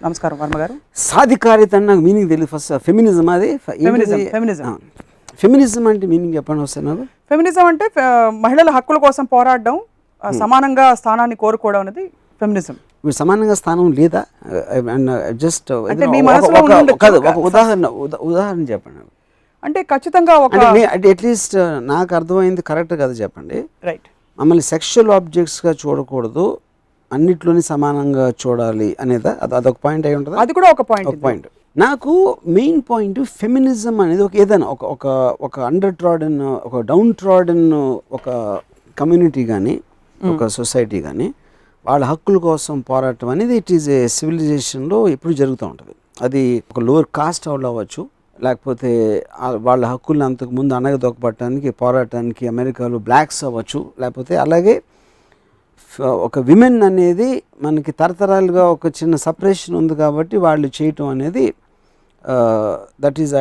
నమస్కారం వర్మ గారు. సాధికారిత నాకు మీనింగ్ తెలియదు. ఫస్ట్ ఫెమినిజం, అది ఫెమినిజం అంటే మీనింగ్ చెప్పండి ఒకసారి నాకు. ఫెమినిజం అంటే మహిళల హక్కుల కోసం పోరాడడం, సమానంగా స్థానాన్ని కోరుకోవడం అనేది ఫెమినిజం. మీరు సమానంగా స్థానం లేదా? జస్ట్ ఒక ఉదాహరణ చెప్పండి. అంటే ఖచ్చితంగా ఒక అట్లీస్ట్ నాకు అర్థమైంది కరెక్ట్ కదా చెప్పండి. రైట్. మమ్మల్ని సెక్షువల్ ఆబ్జెక్ట్స్గా చూడకూడదు, అన్నిట్లోని సమానంగా చూడాలి అనేది అదొక పాయింట్ అయి ఉంటుంది. అది కూడా ఒక పాయింట్. నాకు మెయిన్ పాయింట్ ఫెమినిజం అనేది ఒక ఏదైనా ఒక అండర్ ట్రాడన్, ఒక డౌన్ ట్రాడన్ ఒక కమ్యూనిటీ కానీ ఒక సొసైటీ కానీ వాళ్ళ హక్కుల కోసం పోరాటం అనేది ఇట్ ఈజ్ ఏ సివిలైజేషన్లో ఎప్పుడు జరుగుతూ ఉంటుంది. అది ఒక లోవర్ కాస్ట్ వాళ్ళు అవ్వచ్చు, లేకపోతే వాళ్ళ హక్కుల్ని అంతకుముందు అణగదొక్కబట్టడానికి పోరాటానికి అమెరికాలో బ్లాక్స్ అవ్వచ్చు, లేకపోతే అలాగే ఒక విమెన్ అనేది మనకి తరతరాలుగా ఒక చిన్న సపరేషన్ ఉంది కాబట్టి వాళ్ళు చేయటం అనేది that is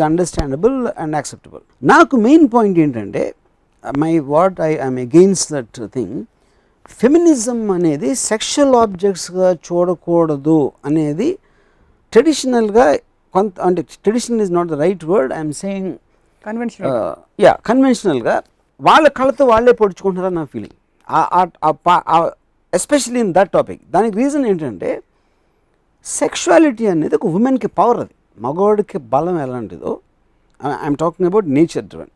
understandable and acceptable. నాకు మెయిన్ పాయింట్ ఏంటంటే I'm against that thing. Feminism అనేది సెక్షువల్ ఆబ్జెక్ట్స్గా చూడకూడదు అనేది ట్రెడిషనల్గా కొంత, అంటే traditional is not the right word, I'm saying కన్వెన్షనల్గా వాళ్ళ కళ్ళతో వాళ్ళే పొడుచుకుంటున్నారని నా feeling, especially in that topic. దానికి రీజన్ ఏంటంటే సెక్షువాలిటీ అనేది ఒక ఉమెన్కి పవర్, అది మగవాడికి బలం ఎలాంటిదో. I'm talking about nature driven.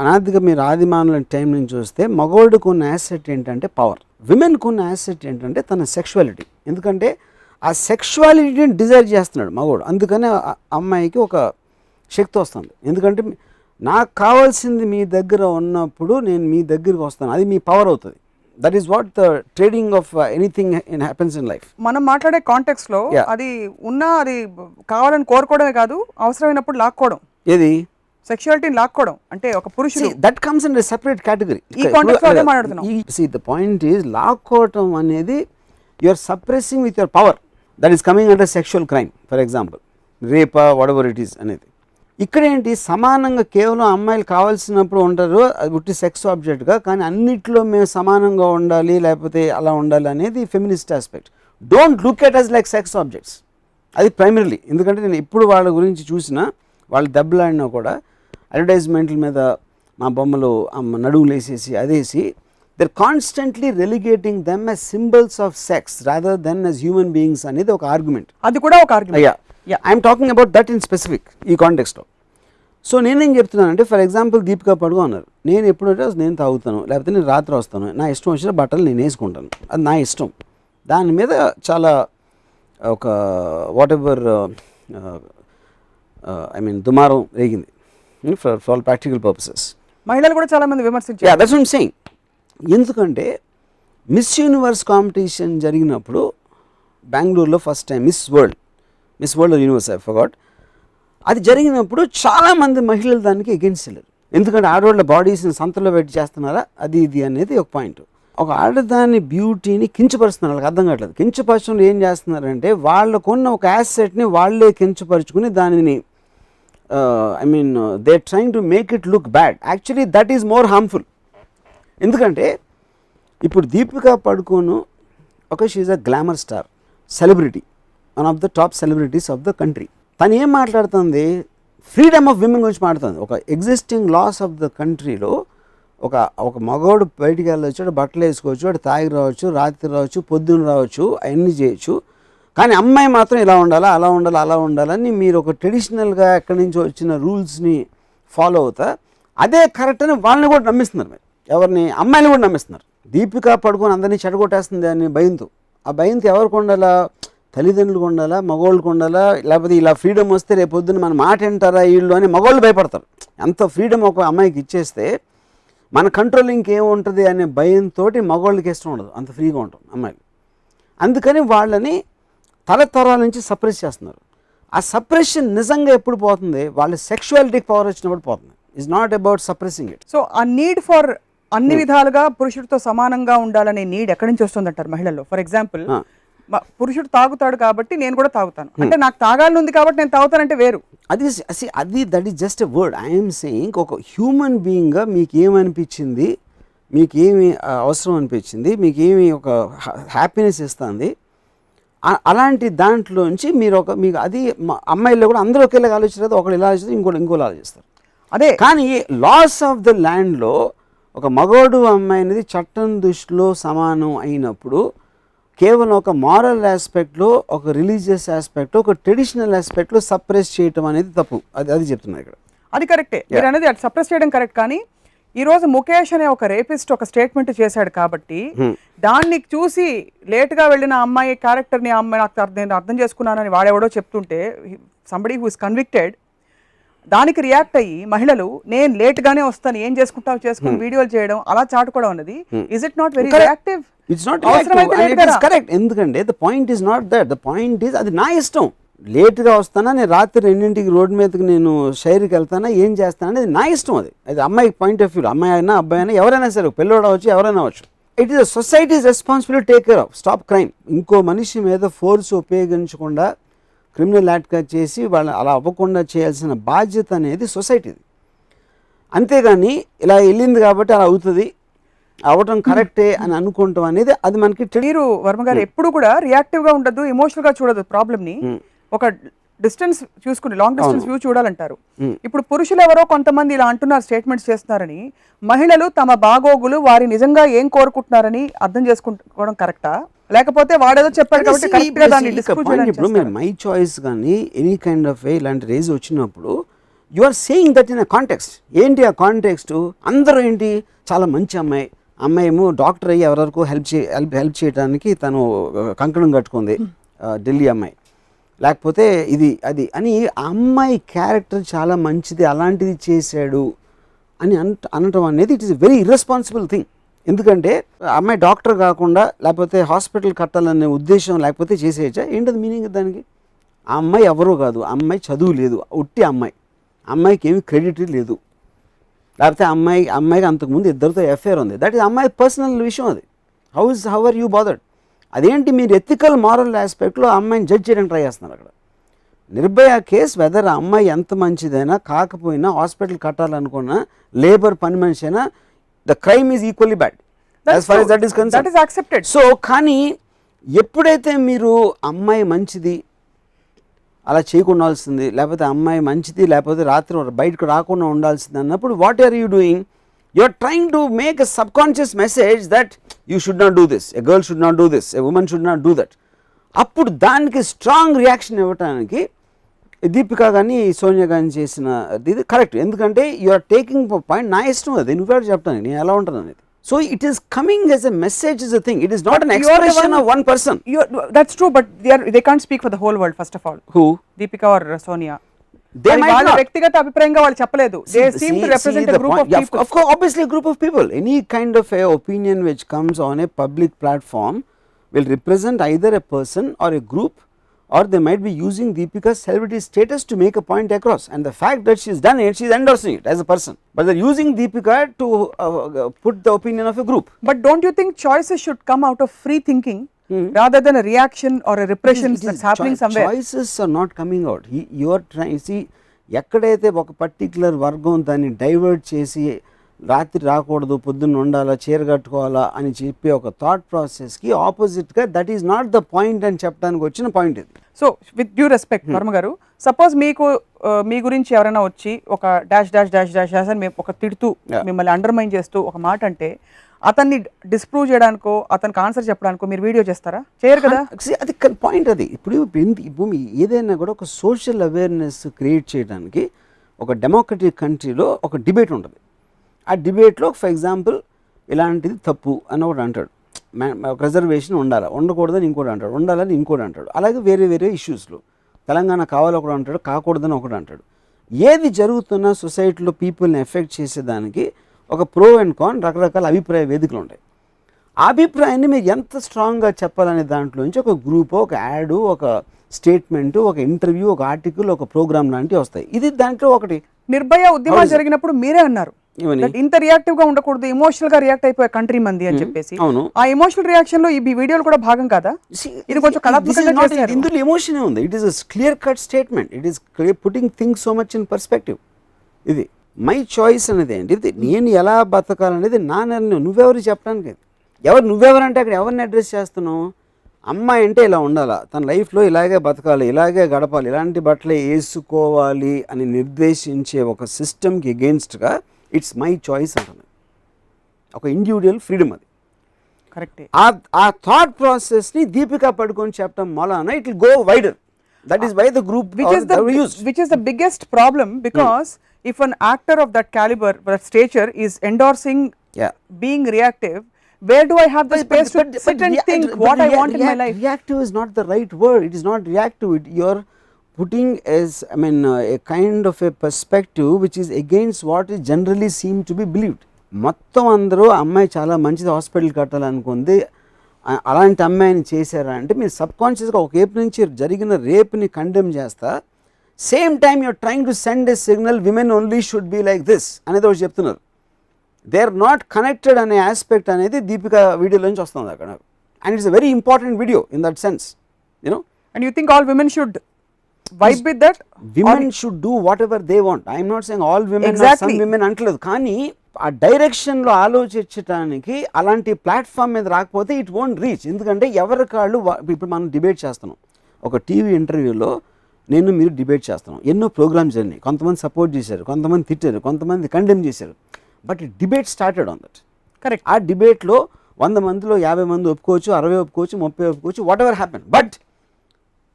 అనాదిగా మీరు ఆదిమానుల టైం నుంచి చూస్తే మగవాడికి ఉన్న యాసెట్ ఏంటంటే పవర్, విమెన్కి ఉన్న యాసెట్ ఏంటంటే తన సెక్షువాలిటీ. ఎందుకంటే ఆ సెక్షువాలిటీని డిజైర్ చేస్తున్నాడు మగవాడు, అందుకనే అమ్మాయికి ఒక శక్తి వస్తుంది. ఎందుకంటే నాకు కావాల్సింది మీ దగ్గర ఉన్నప్పుడు నేను మీ దగ్గరికి వస్తాను, అది మీ పవర్ అవుతుంది. That is what the trading of anything happens in life. మనం మాట్లాడే కాంటెక్స్ట్ లో అది ఉన్నా, అది కావాలని కోరుకోవడమే కాదు, అవసరమైనప్పుడు లాక్కోవడం. ఏది సెక్షువాలిటీని లాక్కోవడం అంటే ఒక పురుషుడు, that comes in separate category. ఈ కాంటెక్స్ట్ లో అదే మాట్లాడుతున్నాం. See, the point is లాక్కోవటం అనేది you are suppressing with your power, that is coming under sexual crime, for example rape whatever it is అనేది. ఇక్కడ ఏంటి, సమానంగా కేవలం అమ్మాయిలు కావాల్సినప్పుడు ఉంటారు, అది ఉట్టి సెక్స్ ఆబ్జెక్ట్గా, కానీ అన్నిట్లో మేము సమానంగా ఉండాలి లేకపోతే అలా ఉండాలి అనేది feminist aspect. Don't look at us like sex objects, అది ప్రైమరీలీ. ఎందుకంటే నేను ఎప్పుడు వాళ్ళ గురించి చూసినా, వాళ్ళు దెబ్బలాడినా కూడా అడ్వర్టైజ్మెంట్ల మీద మా బొమ్మలు నడువులు వేసేసి అదేసి, they're constantly relegating them as symbols of sex rather than as human beings అనేది ఒక ఆర్గ్యుమెంట్. అది కూడా ఒక argument. I'm talking about that in specific ఈ కాంటెక్స్లో. సో నేనేం చెప్తున్నానంటే, ఫర్ ఎగ్జాంపుల్ దీపికా పడుకో అన్నారు, నేను ఎప్పుడంటే నేను తాగుతాను, లేకపోతే నేను రాత్రి వస్తాను, నా ఇష్టం వచ్చిన బట్టలు నేను వేసుకుంటాను, అది నా ఇష్టం. దాని మీద చాలా ఒక వాట్ ఎవర్ దుమారం రేగింది ఫర్ ఆల్ ప్రాక్టికల్ పర్పసెస్. మహిళలు కూడా చాలా మంది విమర్శించారు. That's what I'm saying. ఎందుకంటే మిస్ యూనివర్స్ కాంపిటీషన్ జరిగినప్పుడు బెంగళూరులో first time miss world universe I forgot, అది జరిగినప్పుడు చాలామంది మహిళలు దానికి ఎగెన్స్ట్ వెళ్ళారు. ఎందుకంటే ఆడవాళ్ళ బాడీస్ని సంతలో పెట్టి చేస్తున్నారా, అది ఇది అనేది ఒక పాయింట్. ఒక ఆడదాని బ్యూటీని కించపరుస్తున్నారు, వాళ్ళకి అర్థం కావట్లేదు. కించపరచడంలో ఏం చేస్తున్నారంటే, వాళ్ళకున్న ఒక యాసెట్ని వాళ్ళే కించపరుచుకుని దానిని they trying to make it look bad. Actually that is more harmful. ఎందుకంటే ఇప్పుడు Deepika Padukone she a glamour star, celebrity, one of the top celebrities of the country. తను ఏం మాట్లాడుతుంది, ఫ్రీడమ్ ఆఫ్ విమెన్ గురించి మాట్లాడుతుంది. ఒక ఎగ్జిస్టింగ్ లాస్ ఆఫ్ ద కంట్రీలో ఒక మగవాడు బయటికి వెళ్ళవచ్చు, వాడు బట్టలు వేసుకోవచ్చు, వాడు తాగి రావచ్చు, రాత్రి రావచ్చు, పొద్దున్న రావచ్చు, అవన్నీ చేయొచ్చు. కానీ అమ్మాయి మాత్రం ఇలా ఉండాలా, అలా ఉండాలా, అలా ఉండాలని మీరు ఒక ట్రెడిషనల్గా ఎక్కడి నుంచి వచ్చిన రూల్స్ని ఫాలో అవుతా అదే కరెక్ట్ అని వాళ్ళని కూడా నమ్మిస్తున్నారు. మీరు ఎవరిని, అమ్మాయిని కూడా నమ్మిస్తున్నారు. దీపికా పడుకొని అందరినీ చెడగొట్టేస్తుంది అని భయంతో. ఆ భయంతో ఎవరికి ఉండాలా, తల్లిదండ్రులకు ఉండాలా, మగవాళ్ళకు ఉండాలా, లేకపోతే ఇలా ఫ్రీడమ్ వస్తే రేపు పొద్దున్న మన మాట వింటారా వీళ్ళు అని మగవాళ్ళు భయపడతారు. ఎంత ఫ్రీడమ్ ఒక అమ్మాయికి ఇచ్చేస్తే మన కంట్రోలింగ్కి ఏముంటుంది అనే భయంతో మగవాళ్ళకి ఇష్టం ఉండదు, అంత ఫ్రీగా ఉంటాం అమ్మాయిలు. అందుకని వాళ్ళని తరతరాల నుంచి సప్రెస్ చేస్తున్నారు. ఆ సప్రెషన్ నిజంగా ఎప్పుడు పోతుంది, వాళ్ళ సెక్షువాలిటీకి పవర్ వచ్చినప్పుడు పోతుంది. It's not about suppressing it. So ఆ నీడ్ ఫర్ అన్ని విధాలుగా పురుషుడితో సమానంగా ఉండాలనే నీడ్ ఎక్కడి నుంచి వస్తుంది అంటారు మహిళల్లో? ఫర్ ఎగ్జాంపుల్, పురుషుడు తాగుతాడు కాబట్టి నేను కూడా తాగుతాను, అంటే నాకు తాగాలని ఉంది కాబట్టి నేను తాగుతానంటే వేరు. అది that is just a word. I'm saying ఒక హ్యూమన్ బీయింగ్గా మీకు ఏమనిపించింది, మీకు ఏమి అవసరం అనిపించింది, మీకు ఏమి ఒక హ్యాపీనెస్ ఇస్తుంది, అలాంటి దాంట్లోంచి మీరు మీకు అది అమ్మాయిల్లో కూడా అందరూ ఒకేలాగా ఆలోచిస్తారు, ఒకరు ఇలా ఆలోచిస్తారు, ఇంకోళ్ళు ఆలోచిస్తారు. అదే కానీ లాస్ ఆఫ్ ద ల్యాండ్లో ఒక మగవాడు అమ్మాయి అనేది చట్టం దృష్టిలో సమానం అయినప్పుడు కేవలం ఒక మారల్ ఆస్పెక్ట్లో, ఒక రిలీజియస్ ఆస్పెక్ట్లో, ఒక ట్రెడిషనల్ ఆస్పెక్ట్లో సప్రెస్ చేయటం అనేది తప్పు. అది చెప్తున్నారు ఇక్కడ. అది కరెక్టే, మీరు అనేది అది సప్రెస్ చేయడం కరెక్ట్. కానీ ఈ రోజు ముఖేష్ అనే ఒక రేపిస్ట్ ఒక స్టేట్మెంట్ చేశాడు కాబట్టి దాన్ని చూసి లేట్గా వెళ్ళిన అమ్మాయి క్యారెక్టర్ని అమ్మాయి నేను అర్థం చేసుకున్నానని వాడెవడో చెప్తుంటే సంబడి హూ ఇస్ కన్విక్టెడ్ దానికి రియాక్ట్ అయ్యి మహిళలు నేను లేట్గానే వస్తాను ఏం చేసుకుంటావు చేసుకుని వీడియోలు చేయడం అలా చాటుకోవడం అన్నది is it not very reactive? It's not correct. ఎందుకంటే the point is not that. The point is అది నా ఇష్టం. లేట్గా వస్తానా, నేను రాత్రి 2ంటికి రోడ్డు మీదకి నేను షైర్కి వెళ్తానా, ఏం చేస్తాను అనేది నా ఇష్టం. అది అమ్మాయి పాయింట్ ఆఫ్ వ్యూ. అమ్మాయి అయినా అబ్బాయి అయినా ఎవరైనా సరే, పిల్లవాడు అవచ్చు, ఎవరైనా అవచ్చు. It is societies responsibility take care of stop crime. ఇంకో మనిషి మీద ఫోర్స్ ఉపయోగించకుండా క్రిమినల్ యాక్ట్గా చేసి వాళ్ళు అలా అవ్వకుండా చేయాల్సిన బాధ్యత అనేది సొసైటీది. అంతేగాని ఇలా వెళ్ళింది కాబట్టి అలా అవుతుంది, అవ్వటం కరెక్టే అని అనుకుంటాం అనేది అది మనకి. మీరు వర్మ గారు ఎప్పుడు కూడా రియాక్టివ్గా ఉండదు, ఎమోషనల్గా చూడదు ప్రాబ్లమ్ని, ఒక డిస్టెన్స్ చూసుకుని లాంగ్ డిస్టెన్స్ వ్యూ చూడాలంటారు. ఇప్పుడు పురుషులు ఎవరో కొంతమంది ఇలా అంటున్నారు, స్టేట్మెంట్స్ చేస్తున్నారని. మహిళలు తమ బాగోగులు వారి నిజంగా ఏం కోరుకుంటున్నారని అర్థం చేసుకోవడం కరెక్టా, లేకపోతే వాడేదో చెప్పాడు కాబట్టి కరెక్ట్గా దాన్ని డిస్ప్రూవ్ చేయడానికి? ఇప్పుడు మీరు మై చాయిస్ కానీ ఎనీ కైండ్ ఆఫ్ ఇలాంటి రేజ్ వచ్చినప్పుడు you are saying that in a context. ఏంటి ఆ కాంటెక్స్ట్? అందరూ ఏంటి, చాలా మంచి అమ్మాయి ఏమో డాక్టర్ అయ్యి ఎవరెవరికో హెల్ప్ చేయడానికి తను కంకణం కట్టుకుంది, ఢిల్లీ అమ్మాయి. లేకపోతే ఇది అది అని ఆ అమ్మాయి క్యారెక్టర్ చాలా మంచిది, అలాంటిది చేశాడు అని అనటం అనేది it is a very irresponsible thing. ఎందుకంటే అమ్మాయి డాక్టర్ కాకుండా లేకపోతే హాస్పిటల్ కట్టాలనే ఉద్దేశం లేకపోతే చేసేయచ్చా? ఏంటది మీనింగ్ దానికి? ఆ అమ్మాయి ఎవరో కాదు, ఆ అమ్మాయి చదువు లేదు, ఉట్టి అమ్మాయికి ఏమి క్రెడిట్ లేదు. లేకపోతే అమ్మాయికి అంతకుముందు ఇద్దరితో ఎఫ్ఐఆర్ ఉంది, దట్ ఈస్ అమ్మాయి పర్సనల్ విషయం. అది హౌ ఆర్ యూ బాదర్డ్? అదేంటి మీరు ఎథికల్ మారల్ ఆస్పెక్ట్లో అమ్మాయిని జడ్జ్ చేయడానికి ట్రై చేస్తున్నారు అక్కడ. నిర్భయ కేసు వెదర్ ఆ అమ్మాయి ఎంత మంచిదైనా కాకపోయినా, హాస్పిటల్ కట్టాలనుకున్నా, లేబర్ పని మనిషి అయినా, the crime is equally bad as far as that is concerned. That is accepted. So కానీ ఎప్పుడైతే మీరు అమ్మాయి మంచిది అలా చేయకుండాల్సింది, లేకపోతే అమ్మాయి మంచిది లేకపోతే రాత్రి బయటకు రాకుండా ఉండాల్సింది అన్నప్పుడు what are you doing? You are trying to make a subconscious message that you should not do this, a girl should not do this, a woman should not do that. అప్పుడు దానికి స్ట్రాంగ్ రియాక్షన్ ఇవ్వడానికి దీపిక కానీ సోనియా కానీ చేసిన ఇది correct. ఎందుకంటే you are taking point, నా ఇష్టం అది, నువ్వెవరు చెప్తాను నేను ఎలా ఉంటాను అనేది. So it is coming as a message, is a thing. It is not an expression of one person. That's true, but they can't speak for the whole world, first of all. Who? Deepika or Sonia. They might not. వ్యక్తిగత అభిప్రాయంగా వాళ్ళు చెప్పలేదు. They seem to represent a group of people. Of course, obviously a group of people. Any kind of a opinion which comes on a public platform will represent either a person or a group, or they might be using Deepika's celebrity status to make a point across. And the fact that she's done it, she's endorsing it as a person. But they're using Deepika to put the opinion of a group. But don't you think choices should come out of free thinking rather than a reaction or a repression that's happening somewhere? Choices are not coming out. You are trying, see, ఎక్కడైతే ఒక particular వర్గం దాన్ని divert చేసి రాత్రి రాకూడదు, పొద్దున్న ఉండాలా, చీర కట్టుకోవాలా అని చెప్పి ఒక థాట్ ప్రాసెస్కి ఆపోజిట్గా that is not the point అని చెప్పడానికి వచ్చిన పాయింట్ ఇది. So with due respect Varma గారు, సపోజ్ మీకు మీ గురించి ఎవరైనా వచ్చి ఒక dash dash dash dash dash అని మేము ఒక తిడుతూ మిమ్మల్ని అండర్మైన్ చేస్తూ ఒక మాట అంటే అతన్ని డిస్ప్రూవ్ చేయడానికో అతనికి ఆన్సర్ చెప్పడానికో మీరు వీడియో చేస్తారా? చేయరు కదా. అది పాయింట్. అది ఇప్పుడు ఏదైనా కూడా ఒక సోషల్ అవేర్నెస్ క్రియేట్ చేయడానికి ఒక డెమోక్రటిక్ కంట్రీలో ఒక డిబేట్ ఉంటుంది. ఆ డిబేట్లో ఫర్ ఎగ్జాంపుల్ ఇలాంటిది తప్పు అని ఒకటి అంటాడు, ఒక రిజర్వేషన్ ఉండాలా, ఉండకూడదని ఇంకోటి అంటాడు, ఉండాలని ఇంకోటి అంటాడు. అలాగే వేరే వేరే ఇష్యూస్లో తెలంగాణ కావాలి ఒకటి అంటాడు, కాకూడదని ఒకటి అంటాడు. ఏది జరుగుతున్నా సొసైటీలో పీపుల్ని ఎఫెక్ట్ చేసేదానికి ఒక ప్రో అండ్ కాన్ రకరకాల అభిప్రాయ వేదికలు ఉంటాయి. ఆ అభిప్రాయాన్ని మీరు ఎంత స్ట్రాంగ్గా చెప్పాలనే దాంట్లోంచి ఒక గ్రూప్, ఒక యాడ్, ఒక స్టేట్మెంటు, ఒక ఇంటర్వ్యూ, ఒక ఆర్టికల్, ఒక ప్రోగ్రామ్ లాంటివి వస్తాయి. ఇది దాంట్లో ఒకటి. నిర్భయ ఉద్యమాలు జరిగినప్పుడు మీరే అన్నారు ఇంత రియాక్టివ్ గా ఉండకూడదు, ఎమోషనల్ గా రియాక్ట్ అయిపోయే కంట్రీ మంది అని చెప్పేసి. ఆ ఎమోషనల్ రియాక్షన్ లో ఈ వీడియోలు కూడా భాగం కాదా? ఇది కొంచెం కళాత్మకంగా చేశారు. ఇందులో ఎమోషన్ ఉంది. It is a clear cut statement. It is putting things so much in perspective. ఇది మై చాయిస్ అనేది ఏంటి, ఇది నేను ఎలా బతకాలనేది నా నిర్ణయం. నువ్వెవరు చెప్పడానికి? నువ్వెవరంటే అక్కడ ఎవరిని అడ్రస్ చేస్తున్నావు? అమ్మాయి అంటే ఇలా ఉండాలా, తన లైఫ్లో ఇలాగే బతకాలి, ఇలాగే గడపాలి, ఇలాంటి బట్టలే వేసుకోవాలి అని నిర్దేశించే ఒక సిస్టమ్కి ఎగెయిన్స్ట్గా ఇట్స్ మై చాయిస్ అంటుంది. ఒక ఇండివిజువల్ ఫ్రీడమ్ అది. కరెక్టే. ఆ థాట్ ప్రాసెస్ని దీపికా పడుకొని చెప్పడం మూలాన it will go wider. That is why the group which is the biggest problem, because if an actor of that caliber, that stature is endorsing being reactive, where do I have the space to sit and think what I want in my life? Reactive is not the right word. It is not reactive. You're putting as, I mean, a kind of a perspective which is against what is generally seem to be believed. మొత్తం అందరూ అమ్మాయి చాలా మంచిది, hospital కట్టాలనుకుంది, అలాంటి అమ్మాయిని చేశారా అంటే మీరు సబ్కాన్షియస్గా ఒక వైపు నుంచి జరిగిన రేప్ని కండెమ్ చేస్తా, same time you are trying to send a signal women only should be like this అనేది ఒకటి చెప్తున్నారు. దే ఆర్ నాట్ కనెక్టెడ్ అనే ఆస్పెక్ట్ అనేది దీపిక వీడియోలో నుంచి వస్తుంది అక్కడ. And it's a very important video in that sense, you know. And you think all women should vibe with that? Women should do whatever they want. I am not saying all women, exactly. Or some women అంటలేదు, కానీ ఆ డైరెక్షన్లో ఆలోచించడానికి అలాంటి platform మీద రాకపోతే it won't reach. ఎందుకంటే ఎవరి కాళ్ళు ఇప్పుడు మనం డిబేట్ చేస్తున్నాం, ఒక టీవీ ఇంటర్వ్యూలో మీరు డిబేట్ చేస్తున్నాం, ఎన్నో ప్రోగ్రామ్స్ జరిగినాయి, కొంతమంది సపోర్ట్ చేశారు, కొంతమంది తిట్టారు, కొంతమంది కండెమ్ చేశారు, but debate started on that. Correct. ఆ డిబేట్లో 100 మందిలో 50 మంది ఒప్పుకోవచ్చు, 60 ఒప్పుకోవచ్చు, 30 ఒప్పుకోవచ్చు, whatever happen, but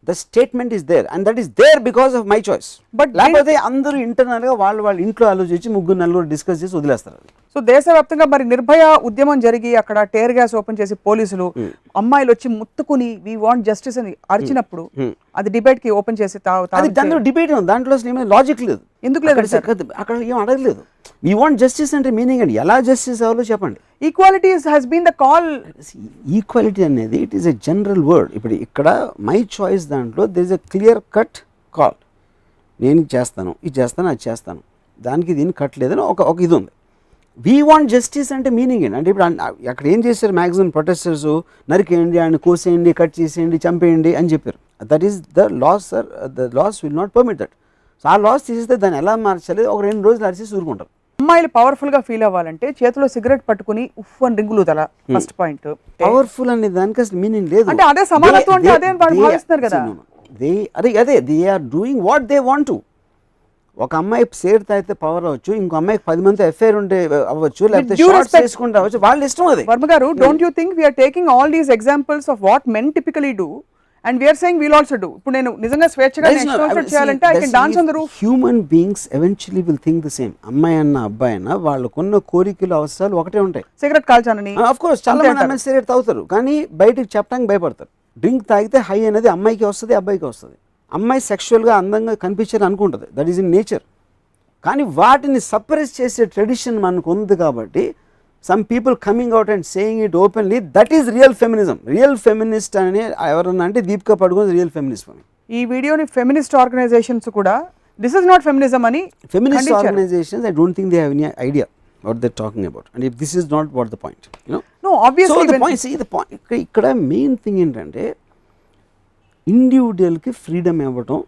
the statement is there and that is there because of my choice. But లేకపోతే అందరూ ఇంటర్నల్ గా వాళ్ళ ఇంట్లో ఆలోచించి ముగ్గురు నలుగురు డిస్కస్ చేసి వదిలేస్తారు. సో దేశవ్యాప్తంగా మరి నిర్భయ ఉద్యమం జరిగి అక్కడ టేర్ గ్యాస్ ఓపెన్ చేసి పోలీసులు అమ్మాయిలు వచ్చి ముత్తుకుని వి వాంట్ జస్టిస్ అని అరిచినప్పుడు అది డిబేట్ కి ఓపెన్ చేసి అది దాంట్లో డిబేట్ ఉంది, దాంట్లో అసలు లాజిక్ లేదు. ఎందుకు లేదు? అక్కడ ఏం అడగలేదు. వి వాంట్ జస్టిస్ అంటే మీనింగ్ అండి, ఎలా జస్టిస్ అవ్వాలో చెప్పండి. Equality has been the call. Equality అనేది it is a general word. ఇప్పుడు ఇక్కడ మై చాయిస్ దాంట్లో there is a clear cut call. నేను చేస్తాను, ఇది చేస్తాను, అది చేస్తాను, దానికి దీన్ని కట్ లేదని ఒక ఇది ఉంది. వీ వాంట్ జస్టిస్ అంటే మీనింగ్ ఏంటి అంటే ఇప్పుడు అక్కడ ఏం చేశారు, మ్యాక్సిమం ప్రొటెస్టర్స్ నరికేయండి, ఆయన కోసేయండి, కట్ చేసేయండి, చంపేయండి అని చెప్పారు. That is the laws sir. The laws will not permit that. So ఆ లాస్ తీసేస్తే దాన్ని ఎలా మార్చాలి, ఒక 2 రోజులు అరిచేసి ఊరుకుంటారు. అమ్మాయిలు పవర్ఫుల్ గా ఫీల్ అవ్వాలంటే చేతిలో సిగరెట్ పట్టుకుని ఉఫ్ అని రింగులు తల. ఫస్ట్ పాయింట్ పవర్ఫుల్ అనే దానికి అసలు మీనింగ్ లేదు. అంటే అదే సమానత్వం అంటే అదే అని వాళ్ళు భావిస్తున్నారు కదా. అదే they are doing what they want to. ఒక అమ్మాయి సేర్ తాగితే పవర్ అవ్వచ్చు, ఇంకో అమ్మాయికి 10 మంది ఎఫ్ఐఆర్ ఉంటే అవ్వచ్చు, లేకపోతే షార్ట్స్ చేసుకుంటే అవ్వచ్చు, వాళ్ళ ఇష్టం అది. వర్మ గారు, don't you think we're taking all these examples of what men typically do and we are saying we'll also do. ఇప్పుడు నేను నిజంగా స్వేచ్ఛగా ఎక్స్ప్లోర్ చేయాలంటే I can dance on the roof. Human beings eventually will think the same. అమ్మాయి అన్న అబ్బాయి అన్న వాళ్ళకున్న కోరికలు అవసరాలు ఒకటే ఉంటాయి. సిగరెట్ కాల్చానని ఆఫ్ కోర్స్ చాలా మంది అమ్మాయి సిగరెట్ తాగుతారు, కానీ బయటకు చెప్పడానికి భయపడతారు. డ్రింక్ తాగితే హై అనేది అమ్మాయికి వస్తుంది, అబ్బాయికి వస్తుంది. అమ్మాయి సెక్షువల్గా అందంగా కనిపించాలని అనుకుంటుంది, దట్ ఈస్ ఇన్ నేచర్. కానీ వాటిని సప్రెస్ చేసే ట్రెడిషన్ మనకు ఉంది కాబట్టి some people coming out and saying it openly, that is real feminism. Real feminist అని ఎవరన్నా అంటే దీపికా పడుకోన్ రియల్ ఫెమినిస్ట్. ఈ వీడియోని ఫెమినిస్ట్ ఆర్గనైజేషన్స్ కూడా దిస్ ఇస్ నాట్ ఫెమినిజం అని, feminist organisations I don't think they have any idea what they're talking about, and if this is not what the point, you know. No, obviously. So the point ఇక్కడ main thing ఏంటంటే ఇండివిజువల్కి freedom ఇవ్వటం,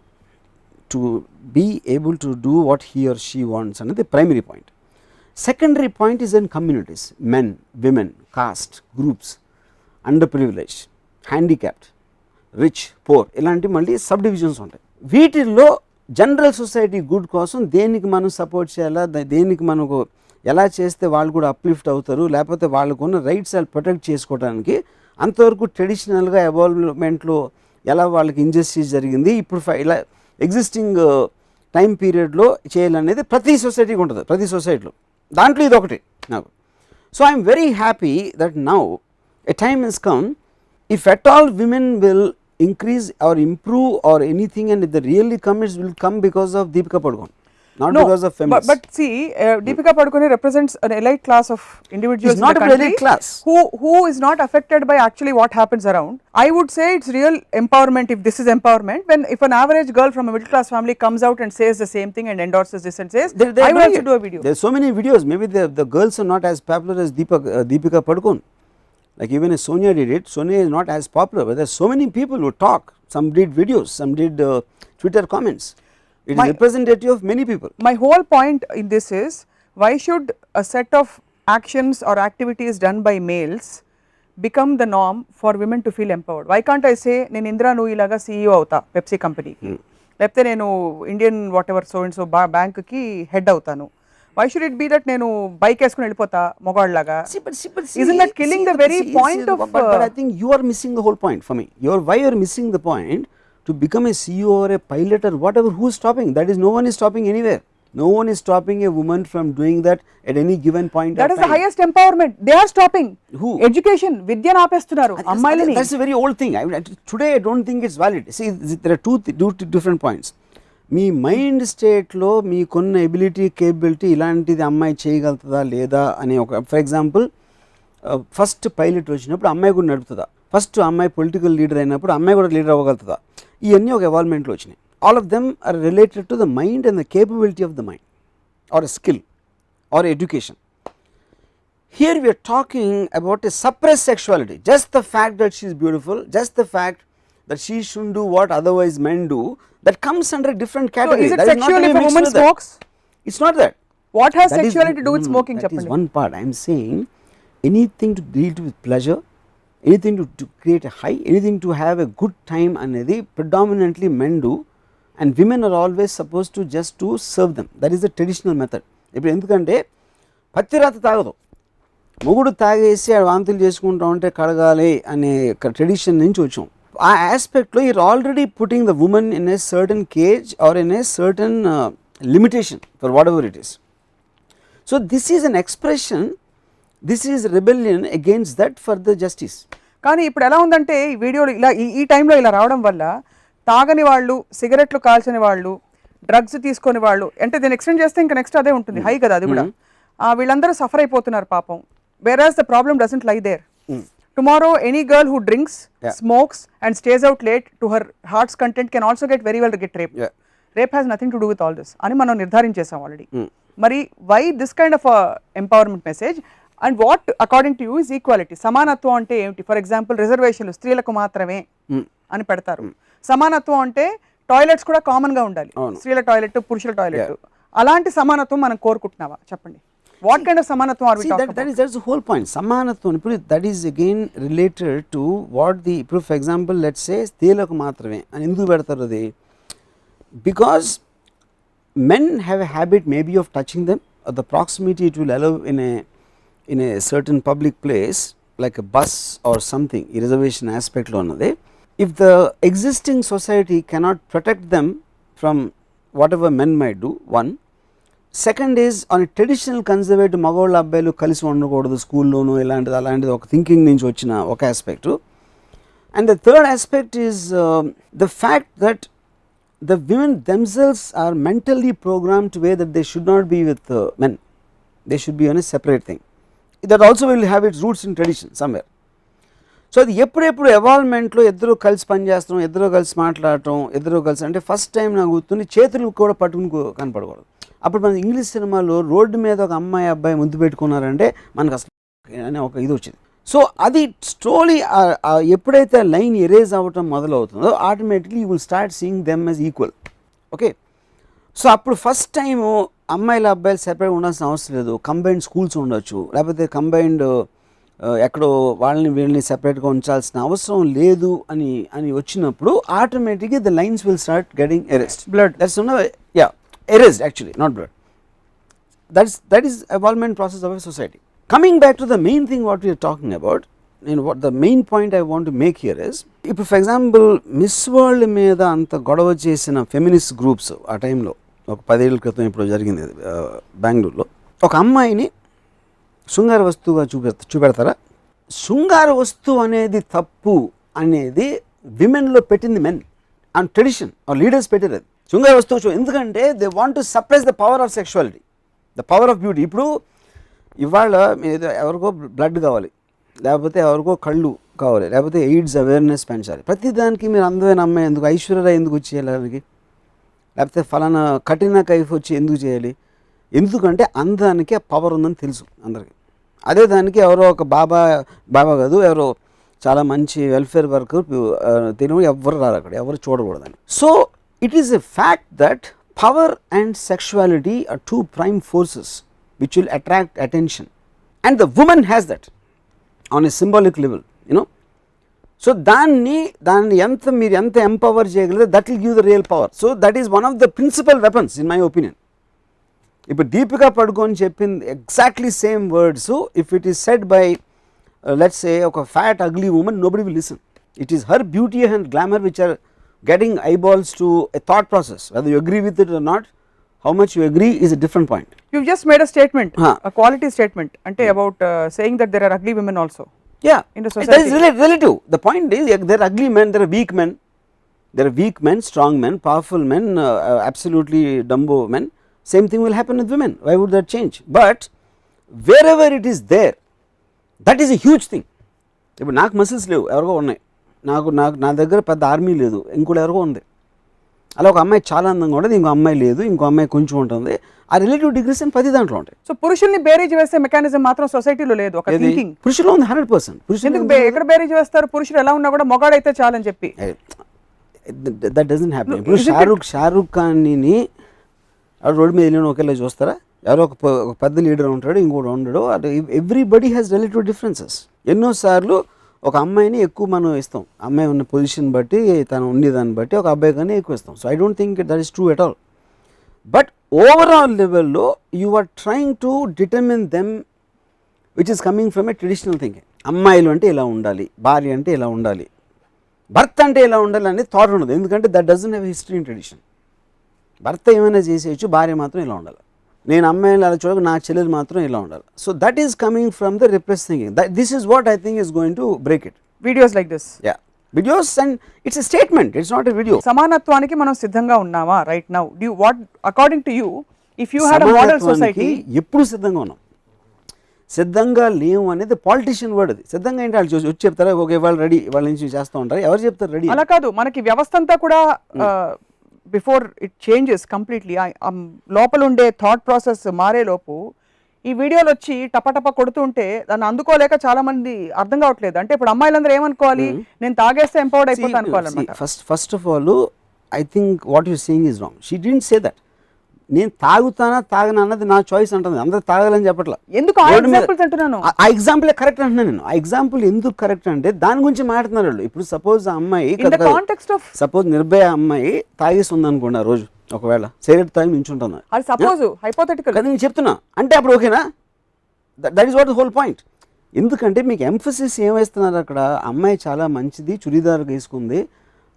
to be able to do what he or she wants అనేది primary point. Secondary point is in communities, men, women, caste, groups, underprivileged, handicapped, rich, poor, ఇలాంటి మళ్ళీ sub divisions ఉంటాయి. వీటిల్లో general society good కోసం దేనికి మనం support చేయాలా, దేనికి మనకు ఎలా చేస్తే వాళ్ళు కూడా అప్లిఫ్ట్ అవుతారు, లేకపోతే వాళ్ళకున్న రైట్స్ వాళ్ళు ప్రొటెక్ట్ చేసుకోవడానికి అంతవరకు ట్రెడిషనల్గా ఎవాల్వ్మెంట్లో ఎలా వాళ్ళకి ఇంజస్టిస్ జరిగింది, ఇప్పుడు ఇలా ఎగ్జిస్టింగ్ టైం పీరియడ్లో చేయాలనేది ప్రతి సొసైటీకి ఉంటుంది, ప్రతి సొసైటీలో. దాంట్లో ఇది ఒకటి నాకు. So I'm very happy that now a time has come, if at all women will increase or improve or anything, and if the really comes, it will come because of Deepika Padukone, not because of feminists. But see, Deepika Padukone represents an elite class of individuals in the country. Not an elite class. Who is not affected by actually what happens around. I would say it's real empowerment, if this is empowerment, when if an average girl from a middle class family comes out and says the same thing and endorses this and says, I will also do a video. There are so many videos. Maybe the girls are not as popular as Deepika Padukone. Like even as Sonia did it, Sonia is not as popular, but there are so many people who talk. Some did videos, some did Twitter comments. It is representative of many people. My whole point in this is, why should a set of actions or activities done by males become the norm for women to feel empowered? Why can't I say నేను ఇందిరా నువ్వు ఇలాగా CEO అవుతా Pepsi కంపెనీకి, లేకపోతే నేను Indian what ever so and so బ్యాంక్కి head అవుతాను? Why should it be that నేను బైక్ వేసుకుని వెళ్ళిపోతా మొగాళ్ళలాగా? Isn't that killing the very point of... But I think you are missing the whole point for me. Why you are missing the point to become a CEO or a pilot or whatever, who is stopping? That is, no one is stopping anywhere. No one is stopping a woman from doing that at any given point. That is the highest empowerment. They are stopping. Who? Education. Vidyanu ఆపేస్తున్నారు అమ్మాయిలని. That's a very old thing. Today I don't think it's valid. See, there are two different points. Me mind స్టేట్లో మీకున్న ability capability ఇలాంటిది అమ్మాయి చేయగలుగుతుందా లేదా అనే ఒక, for example first pilot వచ్చినప్పుడు అమ్మాయి కూడా నడుపుతుందా, ఫస్ట్ అమ్మాయి పొలిటికల్ లీడర్ అయినప్పుడు అమ్మాయి కూడా లీడర్ అవ్వగలుగుతుందా, ఇవన్నీ ఒక ఎవాల్వ్మెంట్లో వచ్చినాయి. All of them are related to the mind and the capability of the mind, or a skill, or education. Here we are talking about a suppressed sexuality. Just the fact that she is beautiful, just the fact that she shouldn't do what otherwise men do, that comes under a different category. So is it sexual if a woman smokes? It's not that. What has sexuality to do with smoking? That is one part. I am saying anything to deal with pleasure, anything to create a high, anything to have a good time అనేది predominantly men do. And women are always supposed to just to serve them. That is the traditional method. ఇప్పుడు ఎందుకంటే పత్తి రాత తాగదు, మొగుడు తాగేసి ఆ వాంతులు చేసుకుంటూ ఉంటే కడగాలి అనే ట్రెడిషన్ నుంచి వచ్చాం. ఆ ఆస్పెక్ట్లో you're already putting the woman in a certain cage or in a certain limitation for whatever it is. So this is an expression, this is rebellion against that for the justice. కానీ ఇప్పుడు ఎలా ఉందంటే ఈ వీడియోలు ఇలా ఈ టైంలో ఇలా రావడం వల్ల తాగని వాళ్ళు, సిగరెట్లు కాల్చని వాళ్ళు, డ్రగ్స్ తీసుకొని వాళ్ళు, అంటే దీన్ని ఎక్స్టెండ్ చేస్తే ఇంకా నెక్స్ట్ అదే ఉంటుంది, హై కదా అది కూడా, వీళ్ళందరూ సఫర్ అయిపోతున్నారు పాపం. Whereas the problem doesn't lie there. Tomorrow any girl who drinks, smokes and stays out late to her heart's content can also get very well get rape. Rape has nothing to do with all this అని మనం నిర్ధారించేసాం already. మరి why this kind of empowerment message? And what according to you is equality? సమానత్వం అంటే ఏమిటి? For example రిజర్వేషన్లు స్త్రీలకు మాత్రమే అని పెడతారు. సమానత్వం అంటే టాయిలెట్స్ కూడా కామన్ గా ఉండాలి, స్త్రీల టాయిలెట్, పురుషుల టాయిలెట్. అలాంటి సమానత్వం మనం కోరుకుంటున్నావా? చెప్పండి. వాట్ కైండ్ ఆఫ్ సమానత్వం are we talking? That's the whole point. సమానత్వం ఇప్పుడు that is again related to what the, ఇప్పుడు for example let's say స్త్రీలకు మాత్రమే అని ఎందుకు పెడతారు అది? Because men have a habit maybe of touching them, or the proximity it will allow in a certain public place like a bus or something, ఈ reservation ఆస్పెక్ట్లో ఉన్నది. If the existing society cannot protect them from whatever men might do, one. Second is, on a traditional conservative మగవాళ్ళ అబ్బాయిలు కలిసి ఉండకూడదు స్కూల్లోనూ ఇలాంటిది అలాంటిది ఒక thinking నుంచి వచ్చిన ఒక aspect. And the third aspect is the fact that the women themselves are mentally programmed to way that they should not be with men. They should be on a separate thing. That also will have its roots in tradition somewhere. So అది ఎప్పుడెప్పుడు ఎవాల్వ్మెంట్లో ఇద్దరు కలిసి పనిచేస్తాం, ఇద్దరు కలిసి మాట్లాడటం, ఇద్దరు కలిసి అంటే ఫస్ట్ టైం నాకు గుర్తుంది చేతులు కూడా పట్టుకుని కనపడకూడదు. అప్పుడు మన ఇంగ్లీష్ సినిమాలో రోడ్డు మీద ఒక అమ్మాయి అబ్బాయి ముద్దు పెట్టుకున్నారంటే మనకు అసలు అనే ఒక ఇది వచ్చింది. సో అది స్లోలీ ఎప్పుడైతే లైన్ ఎరేజ్ అవ్వటం మొదలవుతుందో automatically you will start seeing them as equal. Okay, so అప్పుడు ఫస్ట్ టైము అమ్మాయిల అబ్బాయిలు సెపరేట్ ఉండాల్సిన అవసరం లేదు, కంబైన్డ్ స్కూల్స్ ఉండొచ్చు, లేకపోతే కంబైన్డ్ ఎక్కడో వాళ్ళని వీళ్ళని సెపరేట్గా ఉంచాల్సిన అవసరం లేదు అని వచ్చినప్పుడు ఆటోమేటిక్గా the lines will start getting erased. Blood that's erased actually, not blood. That is evolvement process of a society. Coming back to the main thing what we are talking about, the main point I want to make here is, ఇప్పుడు for example miss world మీద అంత గొడవ చేసిన feminist groups ఆ టైంలో ఒక 10 ఏళ్ళ క్రితం ఇప్పుడు జరిగింది బెంగళూరులో, ఒక అమ్మాయిని శృంగార వస్తువుగా చూపెడతారా? శృంగార వస్తువు అనేది తప్పు అనేది విమెన్లో పెట్టింది men and tradition or leaders పెట్టారు అది శృంగార వస్తువు. ఎందుకంటే they want to suppress the power of sexuality, the power of beauty. ఇప్పుడు ఇవాళ ఏదో ఎవరికో బ్లడ్ కావాలి, లేకపోతే ఎవరికో కళ్ళు కావాలి, లేకపోతే ఎయిడ్స్ అవేర్నెస్ పెంచాలి, ప్రతిదానికి మీరు అందమైన అమ్మాయి ఎందుకు, ఐశ్వర్య ఎందుకు వచ్చేయాలి, లేకపోతే ఫలానా కఠిన కైఫ్ వచ్చి ఎందుకు చేయాలి? ఎందుకంటే అందానికి ఆ పవర్ ఉందని తెలుసు అందరికీ. అదే దానికి ఎవరో ఒక బాబా కాదు, ఎవరో చాలా మంచి వెల్ఫేర్ వర్కర్ తినవు, ఎవరు రారు అక్కడ, ఎవరు చూడకూడదని. So it is a fact that power and sexuality are 2 prime forces which will attract attention, and the woman has that. On a symbolic level you know. So దాన్ని మీరు ఎంత ఎంపవర్ చేయగలిగితే that will give the real power. So that is one of the principal weapons in my opinion. ఇప్పుడు దీపికా పడుకోని చెప్పింది exactly same words if it is said by let's say ఒక fat ugly woman, nobody will listen. It is her beauty and glamour which are getting eyeballs to a thought process. Whether you agree with it or not, how much you agree is a different point. You've just made a statement, a quality statement, ante about saying that there are ugly women also. Yeah, in the society. That is relative. The point is, there are ugly men, there are weak men. There are weak men, strong men, powerful men, absolutely dumbo men. Same thing will happen with women. Why would that change? But wherever it is there, that is a huge thing. ఇప్పుడు నాకు muscles లేవు, ఎవరికో ఉన్నాయి. నా దగ్గర పెద్ద army లేదు, ఇంకోటి ఎవరికో ఉంది. అలా ఒక అమ్మాయి చాలా అందంగా ఉంటుంది, ఇంకో అమ్మాయి లేదు, ఇంకో అమ్మాయి కొంచెం ఉంటుంది. ఆ రిలేటివ్ డిగ్రీస్ అని 10 దాంట్లో ఉంటాయి. సో పురుషుల్ని బేరీజ్ వేసే మెకానిజం మాత్రం సొసైటీలో లేదు. ఒక థింకింగ్ పురుషులో ఉంది 100%. పురుషులు ఎక్కడ బేరీజ్ వేస్తారు? పురుషులు ఎలా ఉన్నా కూడా మొగాడైతే చాలని చెప్పి. That doesn't happen. ఇప్పుడు షారూక్ ఖాన్ని రోడ్డు మీద వెళ్ళిన ఒకేలా చూస్తారా? ఎవరో ఒక పెద్ద లీడర్ ఉంటాడు, ఇంకోటి ఉండడు. Everybody has relative differences. ఎన్నోసార్లు ఒక అమ్మాయిని ఎక్కువ మనం ఇస్తాం, అమ్మాయి ఉన్న పొజిషన్ బట్టి, తను ఉండేదాన్ని బట్టి ఒక అబ్బాయి కానీ ఎక్కువ ఇస్తాం. So I don't think that is true at all. But overall లెవెల్లో you are trying to determine them which is coming from a traditional thinking. అమ్మాయిలు అంటే ఇలా ఉండాలి, భార్య అంటే ఇలా ఉండాలి, భర్త అంటే ఇలా ఉండాలి అనేది థాట్ ఉండదు. ఎందుకంటే that doesn't have history in tradition. భర్త ఏమైనా చేసేయచ్చు, భార్య మాత్రం ఇలా ఉండాలి. నేను అమ్మాయిలు అలా చూడక నా చెల్లెలు మాత్రం ఇలా ఉండాలి. So that is coming from the repress thinking. This is what I think is going to break it. Videos like this, videos, and it's a statement, it's not a video. సమానత్వానికి మనం సిద్ధంగా ఉన్నామా right now? Do you what according to you if you had a model society? ఎప్పుడు సిద్ధంగా ఉన్నాం? సిద్ధంగా లేవు అనేది politician word. అది సిద్ధంగా ఏంటి? వాళ్ళు వచ్చి చెప్తారా ఓకే వాళ్ళు రెడీ, వాళ్ళ నుంచి చేస్తూ ఉంటారు. ఎవరు చెప్తారు రెడీ? అలా కాదు, మనకి వ్యవస్థ అంతా కూడా బిఫోర్ ఇట్ చేంజెస్ కంప్లీట్లీ లోపల ఉండే థాట్ ప్రాసెస్ మారే లోపు ఈ వీడియోలు వచ్చి టపటప కొడుతుంటే దాన్ని అందుకోలేక చాలా మంది అర్థం కావట్లేదు. అంటే ఇప్పుడు అమ్మాయిలందరూ ఏమనుకోవాలి? నేను తాగేస్తే ఎంపవర్డ్ అయిపోతా అనుకోవాలన్నమాట. First of all I think what you saying is wrong. She didn't say that. నేను తాగుతానా తాగనా అన్నది నా చాయిస్ అంటుంది. అందరూ తాగాలని చెప్పట్లా. ఎందుకు ఆ ఎగ్జాంపుల్స్ అంటున్నాను? ఆ ఎగ్జాంపుల్ కరెక్ట్ అంటున్నాను నేను. ఆ ఎగ్జాంపుల్ ఎందుకు కరెక్ట్ అంటే దాని గురించి మాట్లాడుతున్నారు వాళ్ళు. ఇప్పుడు సపోజ్ ఆ అమ్మాయి, సపోజ్ నిర్భయ అమ్మాయి తాగేసి ఉంది అనుకోండి ఆ రోజు, ఒకవేళ సిగరెట్ తాగి నించుంటున్నా, అది సపోజ్ హైపోథెటికల్ కదా నేను చెప్తున్నా. అంటే అప్పుడు ఓకేనా? That is what the whole point. ఎందుకంటే మీకు ఎంఫసిస్ ఏమేస్తున్నారు అక్కడ? అమ్మాయి చాలా మంచిది, చురీదార్ వేసుకుంది,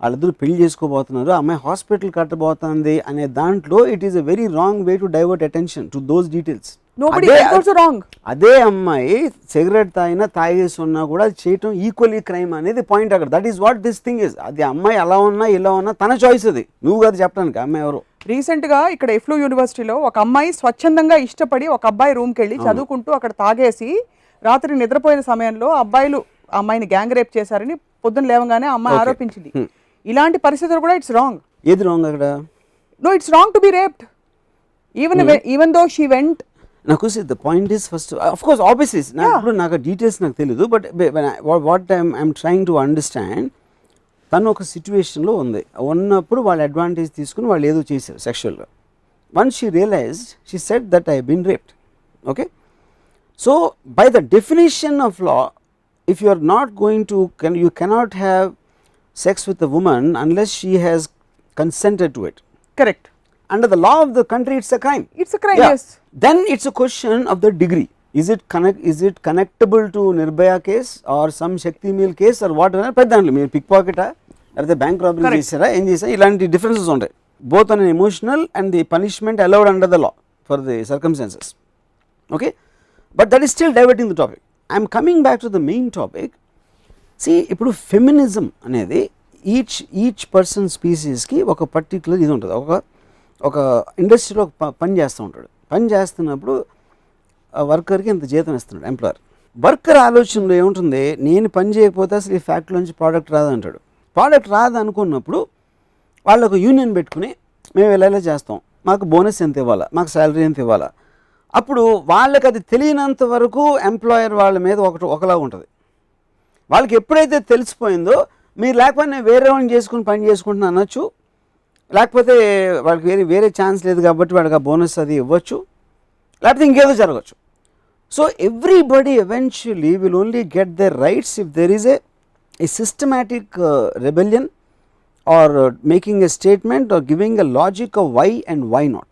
వాళ్ళిద్దరు పెళ్లి చేసుకోబోతున్నారు, అమ్మాయి హాస్పిటల్ కట్టబోతుంది అనే దాంట్లో it is a very wrong way to divert attention to those details. అదే అమ్మాయి సిగరెట్ తాగినా తాగేసి ఉన్నా కూడా అది చేయటం ఈక్వల్లీ క్రైమ్ అనేది పాయింట్ అక్కడ. That is what this thing is. అది అమ్మాయి అలా ఉన్నా ఇలా ఉన్నా తన చాయిస్. అది నువ్వు కాదు చెప్పడానికి. అమ్మాయి ఎవరు? రీసెంట్ గా ఇక్కడ ఎఫ్లూ యూనివర్సిటీలో ఒక అమ్మాయి స్వచ్ఛందంగా ఇష్టపడి ఒక అబ్బాయి రూమ్కి వెళ్ళి చదువుకుంటూ అక్కడ తాగేసి రాత్రి నిద్రపోయిన సమయంలో అబ్బాయిలు అమ్మాయిని గ్యాంగ్ రేప్ చేశారని పొద్దున లేవగానే అమ్మాయి ఆరోపించింది. ఇలాంటి పరిస్థితులు కూడా ఇట్స్ రాంగ్. ఏది రాంగ్ అక్కడ? No, it's wrong to be raped even though she went. నాకు the point is first of course obviously ఇప్పుడు నాకు డీటెయిల్స్ నాకు తెలియదు. But what I'm trying to understand, తను ఒక సిచ్యువేషన్లో ఉన్నప్పుడు వాళ్ళ అడ్వాంటేజ్ తీసుకుని వాళ్ళు ఏదో చేశారు సెక్షువల్గా. Once she realised, she said that I been raped. Okay, so by the definition of law, if you are not going to, you cannot have sex with a woman unless she has consented to it. Correct. Under the law of the country, it's a crime. It's a crime, yes. Then it's a question of the degree. Is it connectable to Nirbhaya case or some Shakti Mil case or whatever? Peddanlu meer pickpocket or the bank robbery chesara em chesa ilanti differences untayi. Both on an emotional and the punishment allowed under the law for the circumstances. Okay, but that is still diverting the topic. I am coming back to the main topic. See, ఇప్పుడు feminism అనేది each person స్పీసీస్కి ఒక particular ఇది ఉంటుంది. ఒక ఇండస్ట్రీలో పని చేస్తూ ఉంటాడు. పని చేస్తున్నప్పుడు వర్కర్కి ఇంత జీతం ఇస్తున్నాడు ఎంప్లాయర్. వర్కర్ ఆలోచనలో ఏముంటుంది? నేను పని చేయకపోతే అసలు ఈ ఫ్యాక్టరీలోంచి ప్రోడక్ట్ రాదంటాడు. ప్రోడక్ట్ రాదనుకున్నప్పుడు వాళ్ళు ఒక యూనియన్ పెట్టుకుని మేము ఇలా చేస్తాం, మాకు బోనస్ ఎంత ఇవ్వాలా, మాకు శాలరీ ఎంత ఇవ్వాలా. అప్పుడు వాళ్ళకి అది తెలియనంత వరకు ఎంప్లాయర్ వాళ్ళ మీద ఒకలాగా ఉంటుంది. వాళ్ళకి ఎప్పుడైతే తెలిసిపోయిందో మీరు లేకపోతే నేను వేరే వాళ్ళని చేసుకుని పని చేసుకుంటున్నా అనొచ్చు, లేకపోతే వాళ్ళకి వేరే ఛాన్స్ లేదు కాబట్టి వాళ్ళకి ఆ బోనస్ అది ఇవ్వచ్చు, లేకపోతే ఇంకేదో జరగచ్చు. So everybody eventually will only get their rights if there is a systematic rebellion or making a statement or giving a logic of why and why not.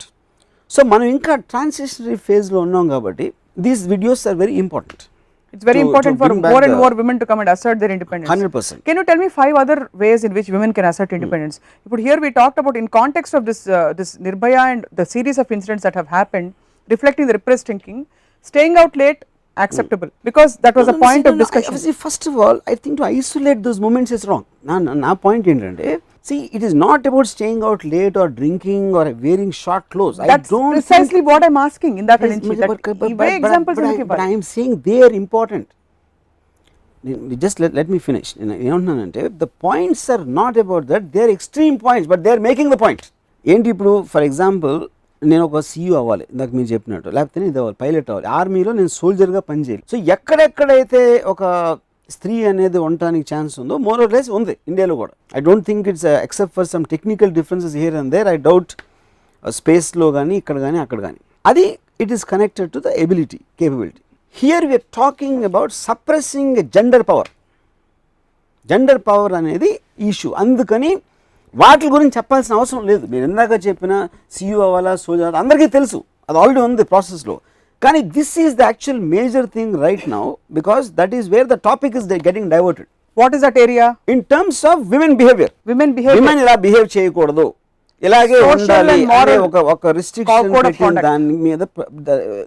So మనం ఇంకా ట్రాన్సిషనరీ ఫేజ్లో ఉన్నాం కాబట్టి these videos are very important. It's very important for more and more women to come and assert their independence. 100%. Can you tell me 5 other ways in which women can assert independence? But here we talked about in context of this Nirbhaya and the series of incidents that have happened, reflecting the repressed thinking, staying out late acceptable because that was a point of discussion. First of all, I think to isolate those moments is wrong. నా point ఏంటంటే, see, it is not about staying out late or drinking or wearing short clothes. That's precisely what I'm asking in that nunchi. But I am saying they are important. Just let me finish. ఏమంటున్నానంటే, the points are not about that, they are extreme points, but they are making the point. ఏంటి ఇప్పుడు, for example, నేను ఒక CEO అవ్వాలి, ఇందాక మీరు చెప్పినట్టు, లేకపోతే ఇది అవ్వాలి, పైలట్ అవ్వాలి, ఆర్మీలో నేను సోల్జర్గా పనిచేయాలి. సో ఎక్కడెక్కడైతే ఒక స్త్రీ అనేది ఉండటానికి ఛాన్స్ ఉందో, మోర్ ఆర్ లెస్ ఉంది ఇండియాలో కూడా. I don't think it's except for some technical differences here and there, I doubt స్పేస్లో కానీ ఇక్కడ కానీ అక్కడ కానీ, అది it is connected to the ability, capability. Here we're talking about suppressing gender power. Gender power అనేది ఇష్యూ, అందుకని వాటి గురించి చెప్పాల్సిన అవసరం లేదు. మీరు ఇందాక చెప్పిన సీఈఓ అవ్వాలా, సోల్జర్, అందరికీ తెలుసు, అది ఆల్రెడీ ఉంది ప్రాసెస్లో. కానీ this is the actual major thing right now, because that is where the topic is getting diverted. What is that area? In terms of women behaviour. Women ఇలా బిహేవ్ చేయకూడదు, ఇలాగే ఉండాలి అనే ఒక రిస్ట్రిక్షన్ పెట్టిన దాని మీద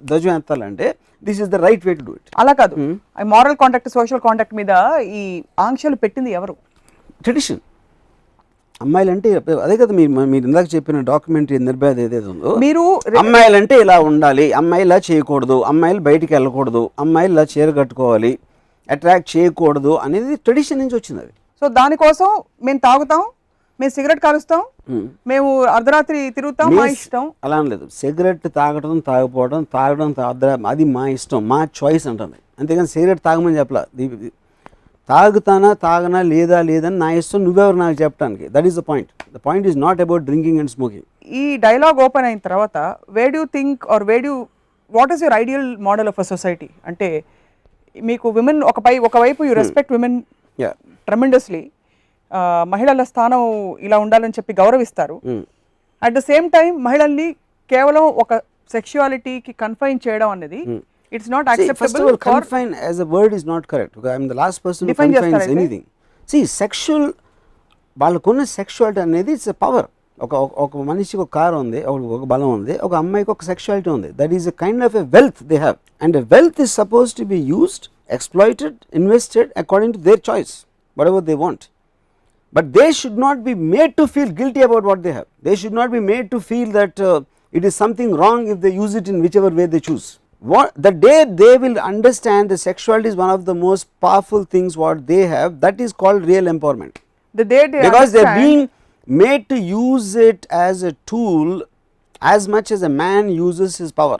ధ్వజం ఎత్తాలంటే this is the right way to do it. అలా కాదు, మారల్ కాంటాక్ట్, సోషల్ కాంటాక్ట్ మీద ఈ ఆంక్షలు పెట్టింది ఎవరు? ట్రెడిషన్. అమ్మాయిలంటే అదే కదా, మీరు ఇందాక చెప్పిన డాక్యుమెంటరీ నిర్భయ ఏదైతే ఉందో, మీరు అమ్మాయిలంటే ఇలా ఉండాలి, అమ్మాయి ఇలా చేయకూడదు, అమ్మాయిలు బయటికి వెళ్ళకూడదు, అమ్మాయిలు ఇలా చీర కట్టుకోవాలి, అట్రాక్ట్ చేయకూడదు అనేది ట్రెడిషన్ నుంచి వచ్చింది అది. సో దానికోసం మేము తాగుతాం, మేము సిగరెట్ కాలుస్తాం, మేము అర్ధరాత్రి తిరుగుతాం, మా ఇష్టం. అలా లేదు, సిగరెట్ తాగడం తాగపోవడం, తాగడం అది మా ఇష్టం, మా చాయిస్ అంటుంది. అంతేగాని సిగరెట్ తాగమని చెప్పలా. తాగుతానా తాగనా లేదా లేదని నా ఇష్టం, నువ్వెవరు నాకు చెప్పడానికి. That is the point. The point is not about drinking and smoking. ఈ డైలాగ్ ఓపెన్ అయిన తర్వాత where do think or what is your ideal model of a society? అంటే మీకు విమెన్ ఒకవైపు యూ రెస్పెక్ట్ విమెన్ ట్రెమెండస్లీ, మహిళల స్థానం ఇలా ఉండాలని చెప్పి గౌరవిస్తారు. అట్ ద సేమ్ టైం మహిళల్ని కేవలం ఒక సెక్షువాలిటీకి కన్ఫైన్ చేయడం అనేది it's not acceptable. First of all, confine as a word is not correct. Okay, I am the last person who confines anything. See, sexual, వాళ్ళకున్న సెక్షువాలిటీ అనేది ఇట్స్ ఎ పవర్. ఒక మనిషికి ఒక కార్ ఉంది, ఒక బలం ఉంది, ఒక అమ్మాయికి ఒక సెక్షువాలిటీ ఉంది. That is a kind of a wealth they have, and a wealth is suppose to be used, exploited, invested according to their choice, what ever they want. But they should not be made to feel guilty about what they have. They should not be made to feel that it is something wrong if they use it in whichever way they choose. The day they will understand the sexuality is one of the most powerful things what they have, that is called real empowerment. The day they because they are being made to use it as a tool as much as a man uses his power.